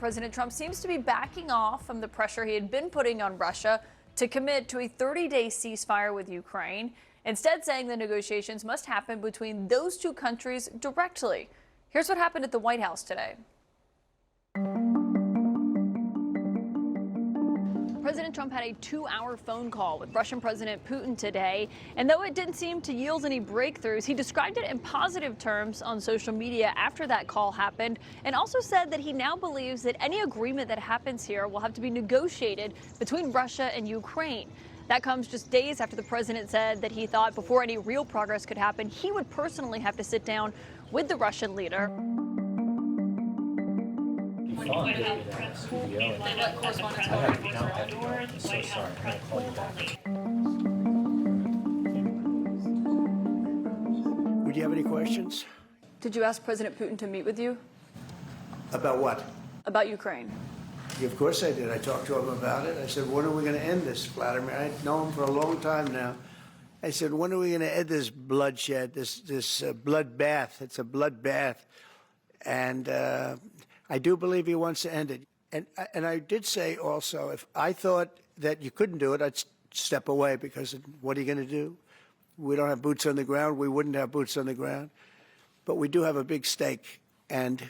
President Trump seems to be backing off from the pressure he had been putting on Russia to commit to a 30-day ceasefire with Ukraine, instead saying the negotiations must happen between those two countries directly. Here's what happened at the White House today. President Trump had a 2-hour phone call with Russian President Putin today, and though it didn't seem to yield any breakthroughs, he described it in positive terms on social media after that call happened, and also said that he now believes that any agreement that happens here will have to be negotiated between Russia and Ukraine. That comes just days after the president said that he thought before any real progress could happen, he would personally have to sit down with the Russian leader. Would you have any questions? Did you ask President Putin to meet with you? About what? About Ukraine. Of course I did. I talked to him about it. I said, when are we going to end this, Vladimir? I've known him for a long time now. I said, when are we going to end this bloodshed, this bloodbath? It's a bloodbath. And I do believe he wants to end it. And I did say also, if I thought that you couldn't do it, I'd step away, because what are you going to do? We don't have boots on the ground. We wouldn't have boots on the ground. But we do have a big stake. And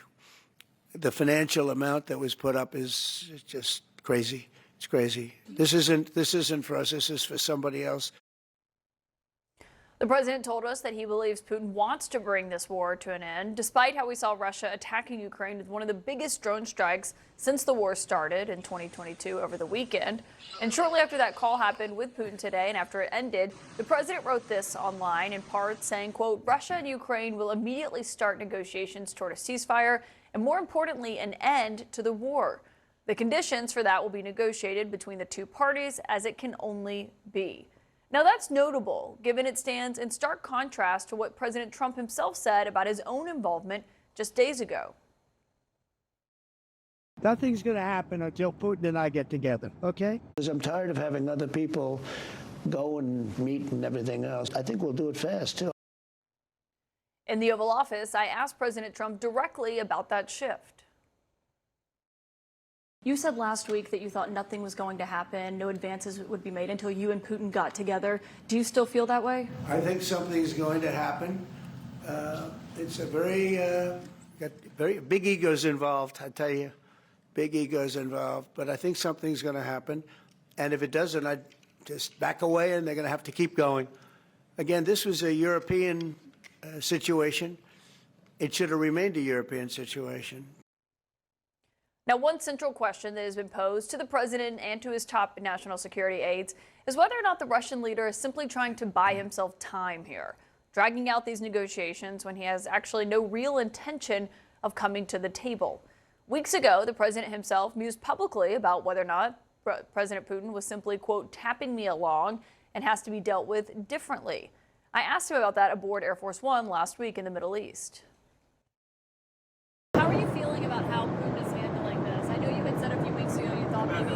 the financial amount that was put up is just crazy. It's crazy. This isn't for us. This is for somebody else. The president told us that he believes Putin wants to bring this war to an end, despite how we saw Russia attacking Ukraine with one of the biggest drone strikes since the war started in 2022 over the weekend. And shortly after that call happened with Putin today, and after it ended, the president wrote this online in part saying, quote, Russia and Ukraine will immediately start negotiations toward a ceasefire and, more importantly, an end to the war. The conditions for that will be negotiated between the two parties, as it can only be. Now, that's notable, given it stands in stark contrast to what President Trump himself said about his own involvement just days ago. Nothing's going to happen until Putin and I get together, okay? Because I'm tired of having other people go and meet and everything else. I think we'll do it fast, too. In the Oval Office, I asked President Trump directly about that shift. You said last week that you thought nothing was going to happen, no advances would be made until you and Putin got together. Do you still feel that way? I think something's going to happen. It's a very big egos involved, I tell you. Big egos involved. But I think something's going to happen. And if it doesn't, I'd just back away, and they're going to have to keep going. Again, this was a European situation. It should have remained a European situation. Now, one central question that has been posed to the president and to his top national security aides is whether or not the Russian leader is simply trying to buy himself time here, dragging out these negotiations when he has actually no real intention of coming to the table. Weeks ago, the president himself mused publicly about whether or not President Putin was simply, quote, tapping me along and has to be dealt with differently. I asked him about that aboard Air Force One last week in the Middle East. How are you feeling about how Putin is handling this? I know you had said a few weeks ago you thought maybe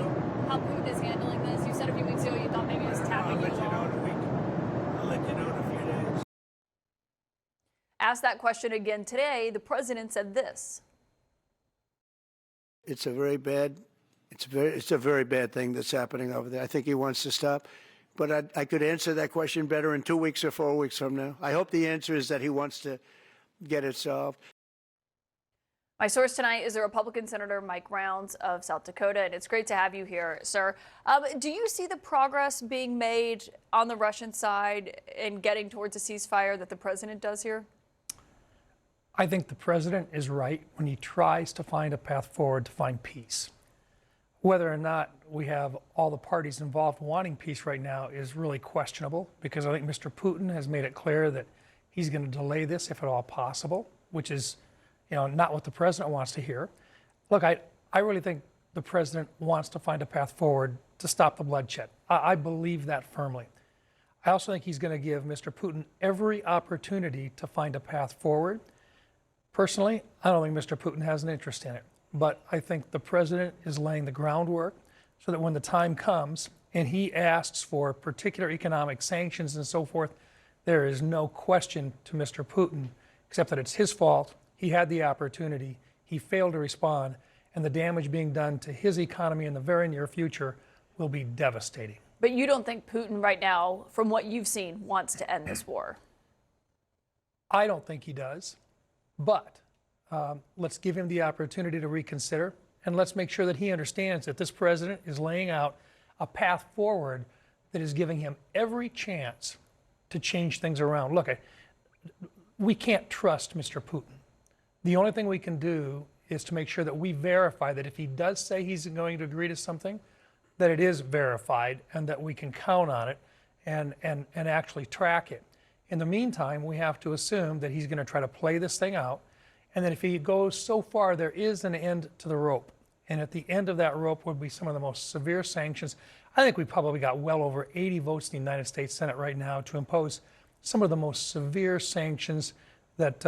how Putin is handling this. You said a few weeks ago you thought maybe he was tapping you along. I'll let you know in a few days. Asked that question again today, the president said this. It's a very bad thing that's happening over there. I think he wants to stop. But I could answer that question better in 2 weeks or 4 weeks from now. I hope the answer is that he wants to get it solved. My source tonight is the Republican Senator Mike Rounds of South Dakota, and it's great to have you here, sir. Do you see the progress being made on the Russian side in getting towards a ceasefire that the president does here? I think the president is right when he tries to find a path forward to find peace. Whether or not we have all the parties involved wanting peace right now is really questionable, because I think Mr. Putin has made it clear that he's going to delay this if at all possible, which is not what the president wants to hear. Look, I really think the president wants to find a path forward to stop the bloodshed. I believe that firmly. I also think he's going to give Mr. Putin every opportunity to find a path forward. Personally, I don't think Mr. Putin has an interest in it, but I think the president is laying the groundwork so that when the time comes and he asks for particular economic sanctions and so forth, there is no question to Mr. Putin except that it's his fault. He had the opportunity, he failed to respond, and the damage being done to his economy in the very near future will be devastating. But you don't think Putin right now, from what you've seen, wants to end this war? I don't think he does, but let's give him the opportunity to reconsider, and let's make sure that he understands that this president is laying out a path forward that is giving him every chance to change things around. Look, we can't trust Mr. Putin. The only thing we can do is to make sure that we verify that if he does say he's going to agree to something, that it is verified and that we can count on it and actually track it. In the meantime, we have to assume that he's going to try to play this thing out, and that if he goes so far, there is an end to the rope. And at the end of that rope would be some of the most severe sanctions. I think we probably got well over 80 votes in the United States Senate right now to impose some of the most severe sanctions that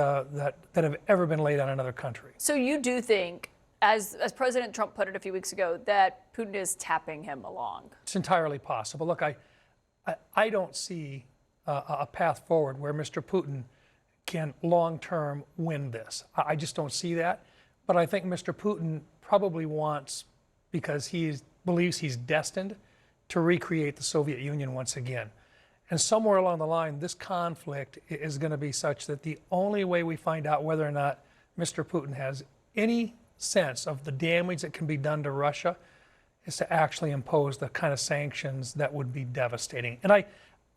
have ever been laid on another country. So you do think, as President Trump put it a few weeks ago, that Putin is tapping him along? It's entirely possible. Look, I don't see a path forward where Mr. Putin can long-term win this. I just don't see that. But I think Mr. Putin probably wants, because he believes he's destined to recreate the Soviet Union once again. And somewhere along the line, this conflict is going to be such that the only way we find out whether or not Mr. Putin has any sense of the damage that can be done to Russia is to actually impose the kind of sanctions that would be devastating. And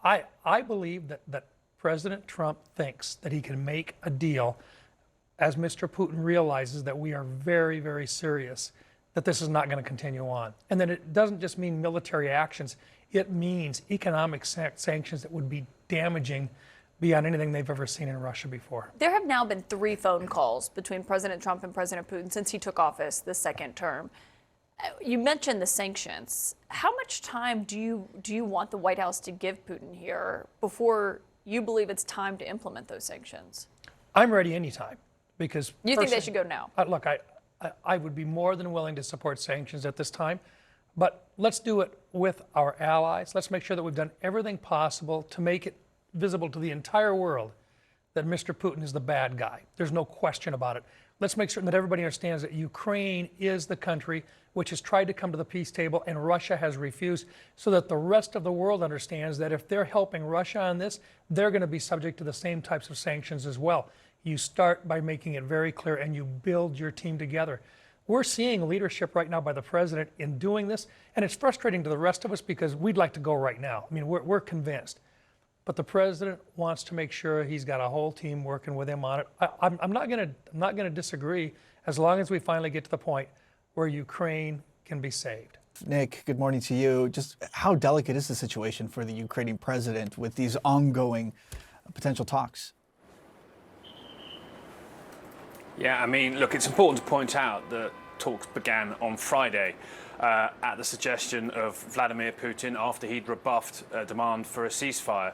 I believe that President Trump thinks that he can make a deal as Mr. Putin realizes that we are very, very serious, that this is not going to continue on. And that it doesn't just mean military actions, it means economic sanctions that would be damaging beyond anything they've ever seen in Russia before. There have now been 3 phone calls between President Trump and President Putin since he took office the second term. You mentioned the sanctions. How much time do you want the White House to give Putin here before you believe it's time to implement those sanctions? I'm ready anytime, because you think they should go now? Look, I would be more than willing to support sanctions at this time, but let's do it with our allies. Let's make sure that we've done everything possible to make it visible to the entire world that Mr. Putin is the bad guy. There's no question about it. Let's make certain that everybody understands that Ukraine is the country which has tried to come to the peace table and Russia has refused, so that the rest of the world understands that if they're helping Russia on this, they're going to be subject to the same types of sanctions as well. You start by making it very clear and you build your team together. We're seeing leadership right now by the president in doing this, and it's frustrating to the rest of us because we'd like to go right now. I mean, we're convinced. But the president wants to make sure he's got a whole team working with him on it. I'm not going to disagree as long as we finally get to the point where Ukraine can be saved. Nick, good morning to you. Just how delicate is the situation for the Ukrainian president with these ongoing potential talks? Yeah, I mean, look, it's important to point out that talks began on Friday at the suggestion of Vladimir Putin after he'd rebuffed a demand for a ceasefire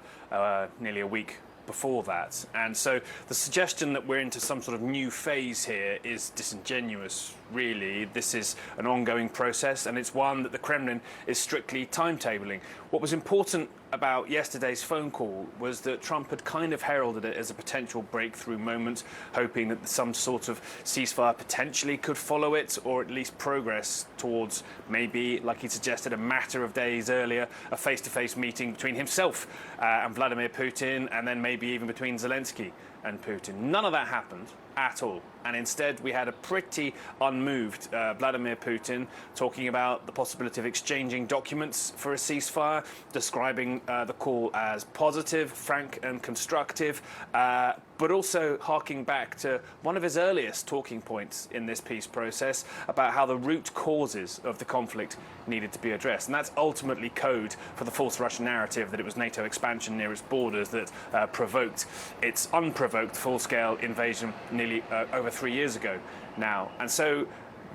nearly a week before that. And so the suggestion that we're into some sort of new phase here is disingenuous, really. This is an ongoing process, and it's one that the Kremlin is strictly timetabling. What was important about yesterday's phone call was that Trump had kind of heralded it as a potential breakthrough moment, hoping that some sort of ceasefire potentially could follow it, or at least progress towards maybe, like he suggested a matter of days earlier, a face-to-face meeting between himself and Vladimir Putin, and then maybe even between Zelensky and Putin. None of that happened at all. And instead, we had a pretty unmoved Vladimir Putin talking about the possibility of exchanging documents for a ceasefire, describing the call as positive, frank and constructive, but also harking back to one of his earliest talking points in this peace process about how the root causes of the conflict needed to be addressed. And that's ultimately code for the false Russian narrative that it was NATO expansion near its borders that provoked its unprovoked full-scale invasion nearly over 3 years ago now. And so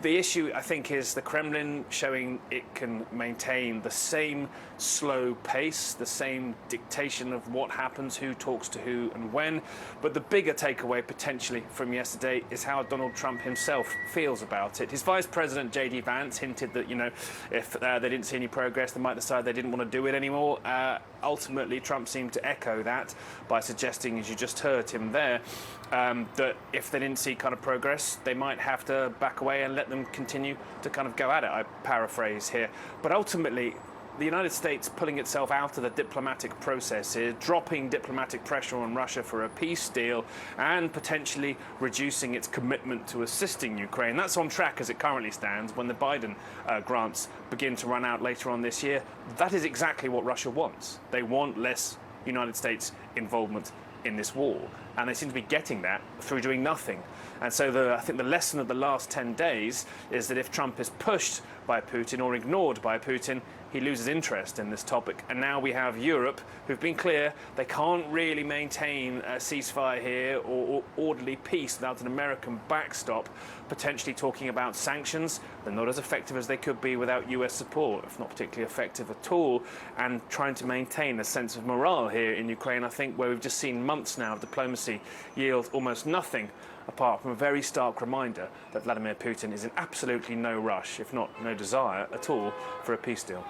the issue, I think, is the Kremlin showing it can maintain the same slow pace, the same dictation of what happens, who talks to who and when. But the bigger takeaway potentially from yesterday is how Donald Trump himself feels about it. His Vice President, J.D. Vance, hinted that, if they didn't see any progress, they might decide they didn't want to do it anymore. Ultimately, Trump seemed to echo that by suggesting, as you just heard him there, that if they didn't see kind of progress, they might have to back away and let them continue to kind of go at it. I paraphrase here. But ultimately, the United States pulling itself out of the diplomatic process here, dropping diplomatic pressure on Russia for a peace deal, and potentially reducing its commitment to assisting Ukraine. That's on track as it currently stands. When the Biden grants begin to run out later on this year, that is exactly what Russia wants. They want less United States involvement in this war, and they seem to be getting that through doing nothing. And so I think the lesson of the last 10 days is that if Trump is pushed by Putin or ignored by Putin, he loses interest in this topic. And now we have Europe, who've been clear they can't really maintain a ceasefire here or orderly peace without an American backstop, potentially talking about sanctions. They're not as effective as they could be without US support, if not particularly effective at all, and trying to maintain a sense of morale here in Ukraine, I think, where we've just seen months now of diplomacy yield almost nothing, apart from a very stark reminder that Vladimir Putin is in absolutely no rush, if not no desire at all, for a peace deal.